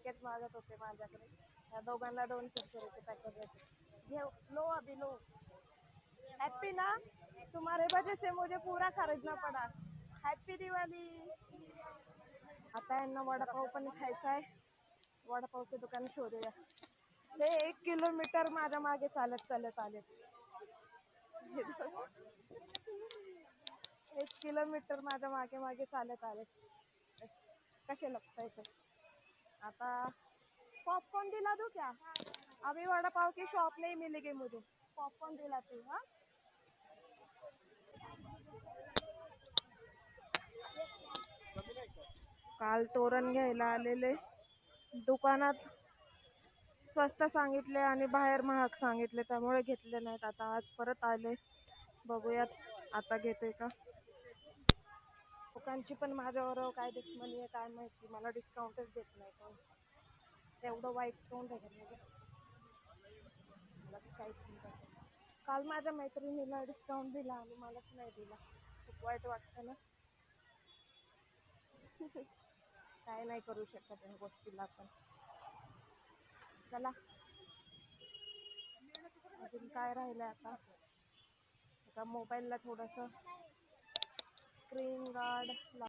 Package मागत होते माझ्याकडे. त्या दोघांना 2 कुरकुरेचे पॅकेज होते. घेऊ लो अभी लो. हैप्पी ना, तुम्हारे वजह से मुझे पूरा खरीदना पड़ा. हैप्पी दिवाळी. आता यांना वडापाव पण खायचा आहे. वडापावचे दुकान शोधूया. ते 1 किलोमीटर माझ्या मागे चालत चालत आले. 1 किलोमीटर माझ्या मागे मागे चालत आले. कसे लगता है. आता पॉपकॉर्न दिला दूं क्या? अभी वडापाव की शॉप नहीं मिलेगी मुझे. पॉपकॉर्न दिलाती हूँ. हाँ, काल तोरण घ्यायला आलेले, दुकानात स्वस्त सांगितले आणि बाहेर महाग सांगितले, त्यामुळे घेतले नाहीत. आता आज परत आले, बघूयात आता घेते का. दुकानची पण माझ्यावर काय दुश्मनी आहे काय माहिती, मला डिस्काउंटच देत नाही कोण. एवढं वाईट तोंड आहे माझं. मला काहीच नाही करत. काल माझ्या मैत्रिणीला डिस्काउंट दिला आणि मलाच नाही दिला. खूप वाईट वाटतं ना. काय नाही करू शकत या गोष्टीला आपण. चला अजून काय राहिलंय आता. आता मोबाईलला थोडंसं स्क्रीन गार्ड